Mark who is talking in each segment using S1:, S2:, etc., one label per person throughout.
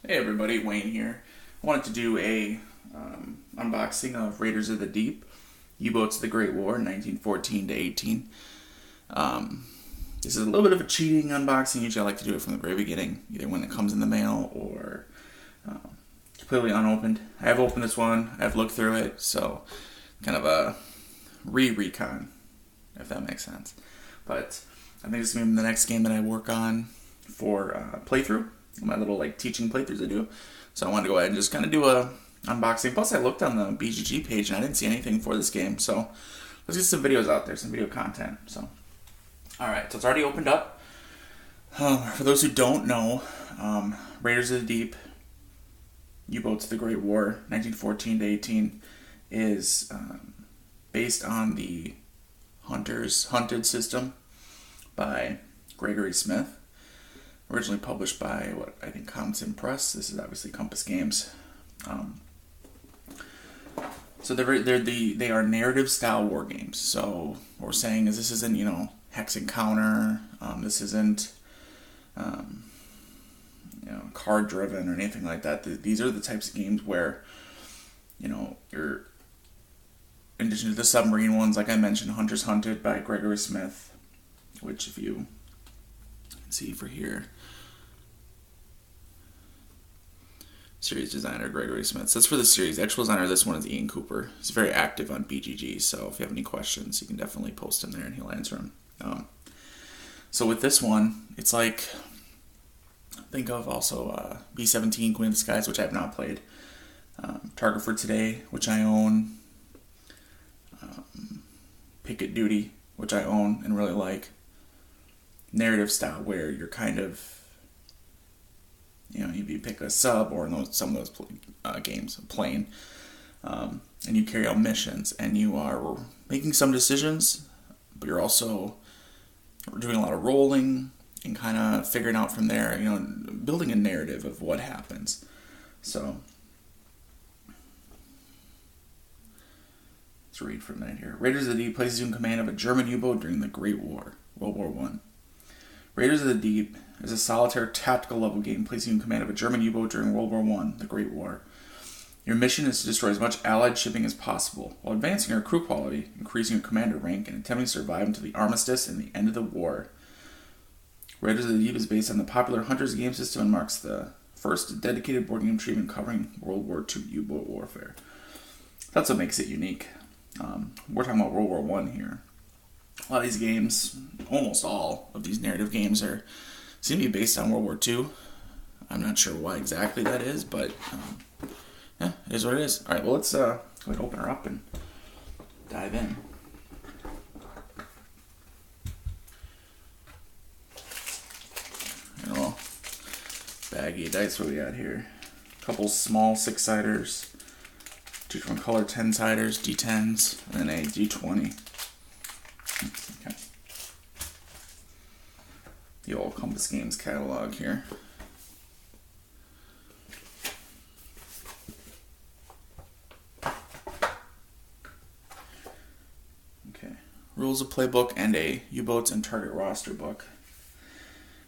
S1: Hey everybody, Wayne here. I wanted to do a unboxing of Raiders of the Deep, U-Boats of the Great War, 1914 to 18. This is a little bit of a cheating unboxing. Usually I like to do it from the very beginning, either when it comes in the mail or completely unopened. I have opened this one, I've looked through it, so kind of a Recon, if that makes sense. But I think this is going to be the next game that I work on for playthrough. My little teaching playthroughs I do. So I wanted to go ahead and just kind of do a unboxing. Plus I looked on the BGG page and I didn't see anything for this game. So let's get some videos out there, some video content. So, alright, so it's already opened up. For those who don't know, Raiders of the Deep, U-Boats of the Great War, 1914 to 18, is based on the Hunted system by Gregory Smith. Originally published by, what I think, Compton Press. This is obviously Compass Games. So they are narrative style war games. So what we're saying is this isn't hex and counter. This isn't card driven or anything like that. These are the types of games where you're, in addition to the submarine ones, like I mentioned, Hunters Hunted by Gregory Smith, which if you can see for here. Series designer Gregory Smith. So that's for the series. The actual designer of this one is Ian Cooper. He's very active on BGG, so if you have any questions, you can definitely post them there and he'll answer them. So with this one, it's like, think of also B-17, Queen of the Skies, which I have not played. Target for Today, which I own. Picket Duty, which I own and really like. Narrative style, where you're kind of, you pick a sub or in some of those games, a plane, and you carry out missions, and you are making some decisions, but you're also doing a lot of rolling and kind of figuring out from there, building a narrative of what happens. So let's read for a minute here. Raiders of the Deep places you in command of a German U-boat during the Great War, World War I. Raiders of the Deep is a solitaire tactical level game placing you in command of a German U-boat during World War I, the Great War. Your mission is to destroy as much Allied shipping as possible, while advancing your crew quality, increasing your commander rank, and attempting to survive until the armistice and the end of the war. Raiders of the Deep is based on the popular Hunters game system and marks the first dedicated board game treatment covering World War II U-boat warfare. That's what makes it unique. We're talking about World War I here. A lot of these games, almost all of these narrative games, seem to be based on World War II. I'm not sure why exactly that is, but yeah, it is what it is. All right, well, let's go ahead and open her up and dive in. A little baggy of dice. What we got here? A couple small 6-siders, two different color 10-siders, D10s, and then a D20. Okay. The old Compass Games catalog here. Okay. Rules of Playbook and a U-Boats and Target Roster book.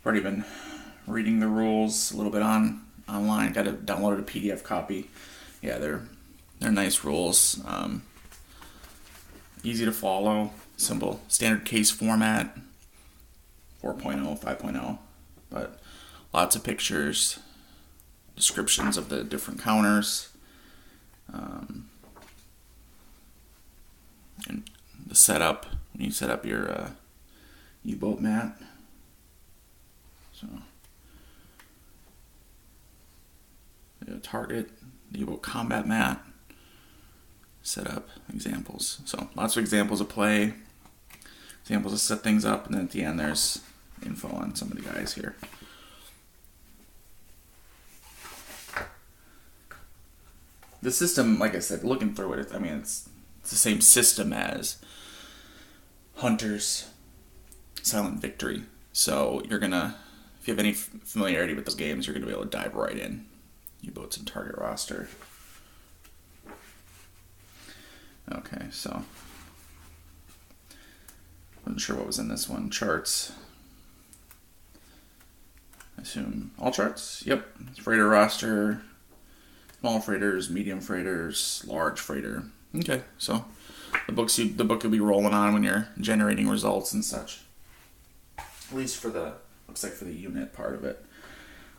S1: I've already been reading the rules a little bit online. Got to download a PDF copy. Yeah, they're nice rules. Easy to follow. Simple, standard case format, 4.0, 5.0, but lots of pictures, descriptions of the different counters, and the setup, when you set up your U-boat mat. So, the target, the U-boat combat mat, setup, examples. So, lots of examples of play. Examples to set things up, and then at the end there's info on some of the guys here. The system, like I said, looking through it, it's the same system as Hunters, Silent Victory. So you're gonna, if you have any familiarity with those games, you're gonna be able to dive right in. U-Boats and Target Roster. Okay, so wasn't sure what was in this one. Charts. I assume all charts. Yep. Freighter roster, small freighters, medium freighters, large freighter. Okay, so the book you'll be rolling on when you're generating results and such. At least for the looks like for the unit part of it.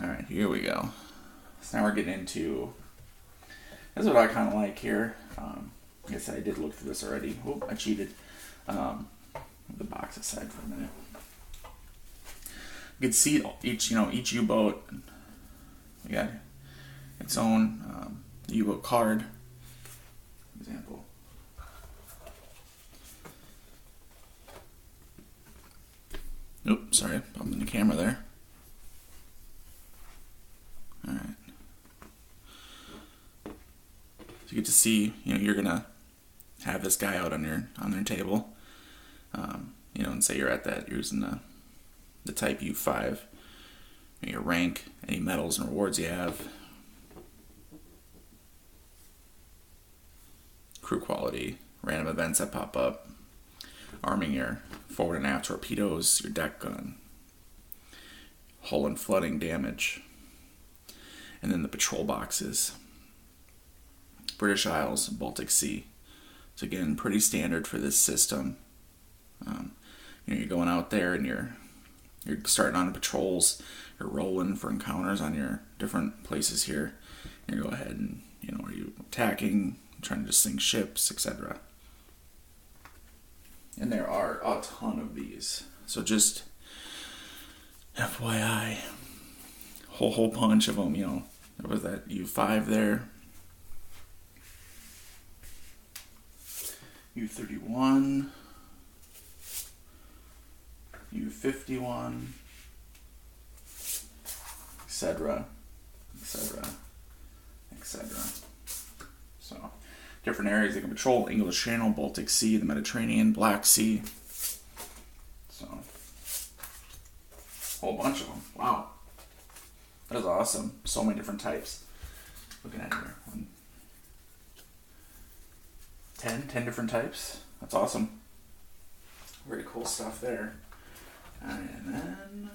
S1: All right, here we go. So now we're getting into. This is what I kind of like here. Like I said, I did look through this already. Oop, I cheated. Move the box aside for a minute. You can see each U-boat. We got its own U-boat card. For example. Oops, sorry, bumping the camera there. All right. So you get to see, you're gonna have this guy out on their table, and say you're using the type U5, your rank, any medals and rewards you have, crew quality, random events that pop up, arming your forward and aft torpedoes, your deck gun, hull and flooding damage, and then the patrol boxes, British Isles, Baltic Sea. So again, pretty standard for this system. You're going out there and you're starting on patrols, you're rolling for encounters on your different places here. You go ahead and are you attacking, trying to just sink ships, etc. And there are a ton of these. So just FYI, whole bunch of them. There was that U5 there. U31, U51, etc., etc., etc. So, different areas they can patrol: English Channel, Baltic Sea, the Mediterranean, Black Sea. So, a whole bunch of them. Wow, that is awesome. So many different types. Looking at here. 10 different types. That's awesome. Very cool stuff there. And then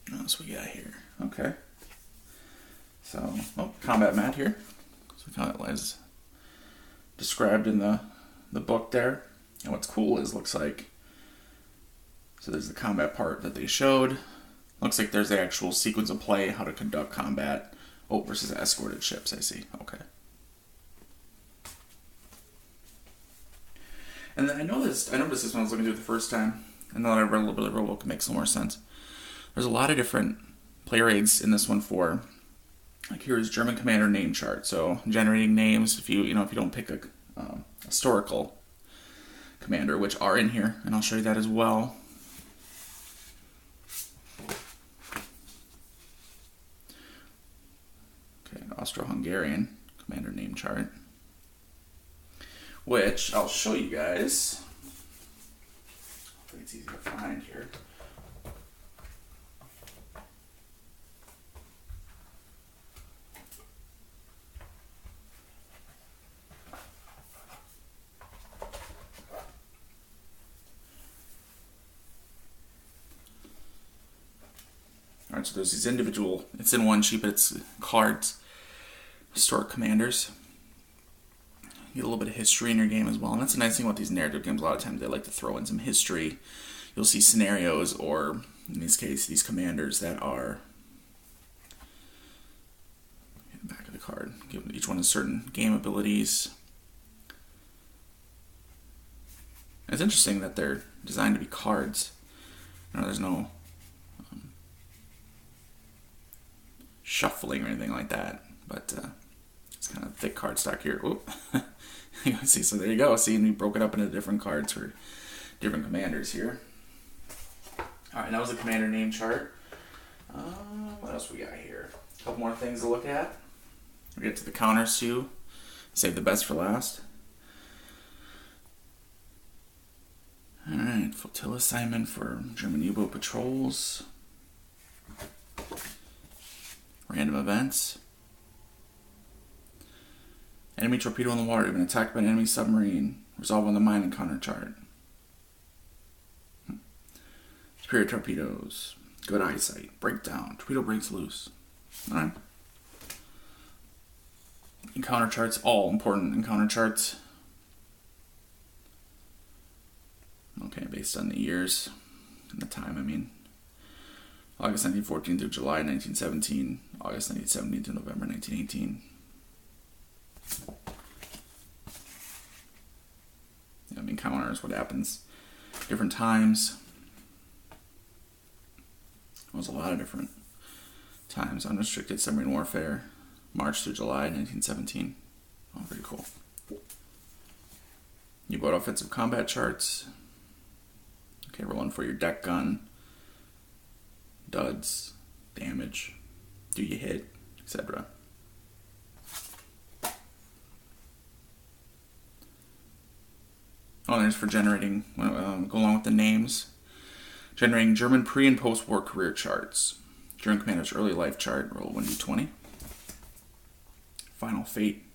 S1: what else we got here? Okay. So, combat mat here. So kind of as described in the book there. And what's cool is looks like there's the combat part that they showed. Looks like there's the actual sequence of play, how to conduct combat. Versus escorted ships, I see. Okay. And then I noticed this when I was looking through it the first time, and then I read a little bit of the rulebook, it makes a little more sense. There's a lot of different player aids in this one for, like here's German commander name chart. So generating names if you don't pick a historical commander, which are in here, and I'll show you that as well. Okay, Austro-Hungarian commander name chart, which I'll show you guys. Hopefully it's easy to find here. Alright, so there's these individual, it's in one sheet, but it's cards, historic commanders. You get a little bit of history in your game as well. And that's the nice thing about these narrative games. A lot of times they like to throw in some history. You'll see scenarios, or in this case, these commanders that are in the back of the card. Give each one a certain game abilities. And it's interesting that they're designed to be cards. There's no shuffling or anything like that. But it's kind of thick card stock here. Oop. See, so there you go. See, and we broke it up into different cards for different commanders here. Alright, that was the commander name chart. What else we got here? A couple more things to look at. We get to the counters too. Save the best for last. Alright, flotilla assignment for German U-boat patrols. Random events. Enemy torpedo in the water. You've been attacked by an enemy submarine. Resolve on the mine encounter chart. Superior torpedoes. Good eyesight. Breakdown. Torpedo breaks loose. Alright. Encounter charts. All important encounter charts. Okay, based on the years and the time, I mean. August 1914 through July 1917. August 1917 to November 1918. I mean, encounters, what happens. Different times. It was a lot of different times. Unrestricted submarine warfare. March through July 1917. Oh, very cool. U-boat offensive combat charts. Okay, rolling for your deck gun. Duds. Damage. Do you hit? Etc. Oh, there's for generating, go along with the names. Generating German pre- and post-war career charts. German commander's early life chart, roll 1d20. Final fate.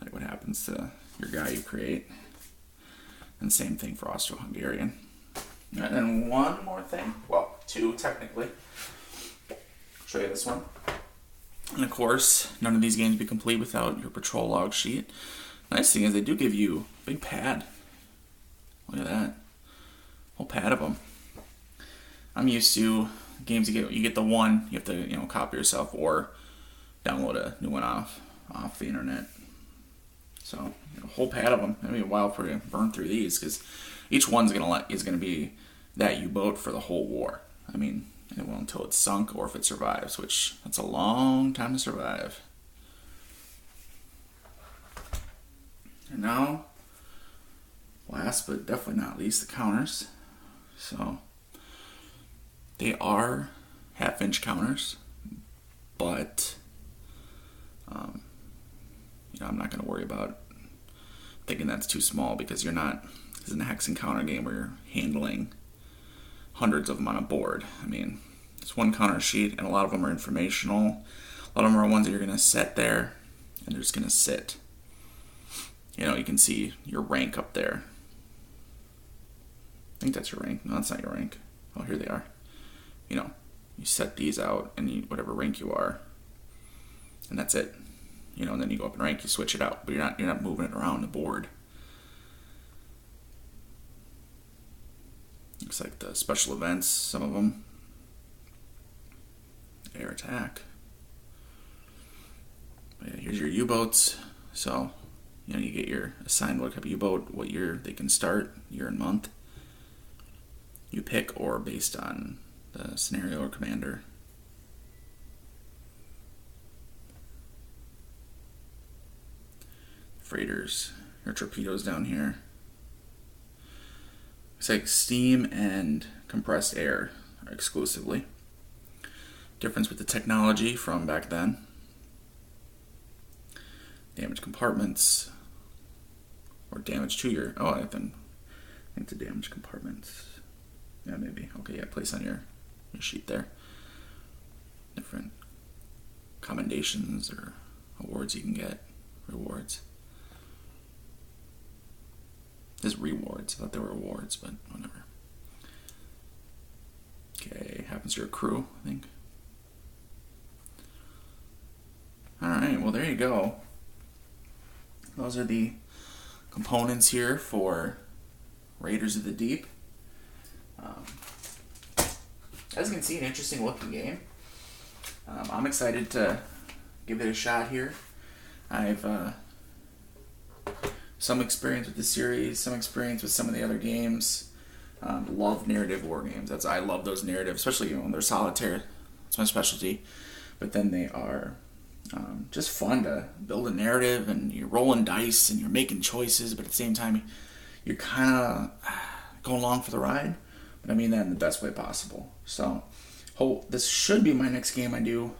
S1: Like what happens to your guy you create. And same thing for Austro-Hungarian. And then one more thing. Well, two technically. I'll show you this one. And of course, none of these games would be complete without your patrol log sheet. Nice thing is they do give you a big pad. Look at that. Whole pad of them. I'm used to games you get the one, you have to copy yourself or download a new one off the internet. So a whole pad of them. It'll be a while for you to burn through these because each one's gonna be that U-boat for the whole war. I mean, it will until it's sunk or if it survives, which that's a long time to survive. And now, last but definitely not least, the counters. So, they are half-inch counters, but I'm not going to worry about thinking that's too small because this isn't a hex encounter game where you're handling hundreds of them on a board. I mean, it's one counter sheet, and a lot of them are informational. A lot of them are ones that you're going to set there, and they're just going to sit. You can see your rank up there. I think that's your rank. No, that's not your rank. Oh, here they are. You set these out, and whatever rank you are, and that's it. And then you go up in rank, you switch it out, but you're not moving it around the board. Looks like the special events, some of them. Air attack. But yeah, here's your U-boats. So, you get your assigned what type of U-boat, what year they can start, year and month. You pick or based on the scenario or commander. Freighters, your torpedoes down here. It's like steam and compressed air exclusively. Difference with the technology from back then. Damaged compartments. Or damage to your... Oh, I think the damaged compartments. Yeah, maybe. Okay, yeah, place on your sheet there. Different commendations or awards you can get. Rewards. There's rewards. I thought they were awards, but whatever. Okay, happens to your crew, I think. Alright, well there you go. Those are the components here for Raiders of the Deep. As you can see, an interesting looking game. I'm excited to give it a shot here. I've some experience with the series, some experience with some of the other games. Love narrative war games. I love those narratives, especially when they're solitaire. It's my specialty. But then they are just fun to build a narrative, and you're rolling dice and you're making choices, but at the same time you're kind of going along for the ride. But I mean that in the best way possible. So this should be my next game I do.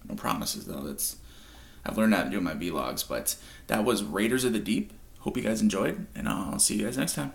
S1: No promises though. I've learned how to do my vlogs, but that was Raiders of the Deep. Hope you guys enjoyed, and I'll see you guys next time.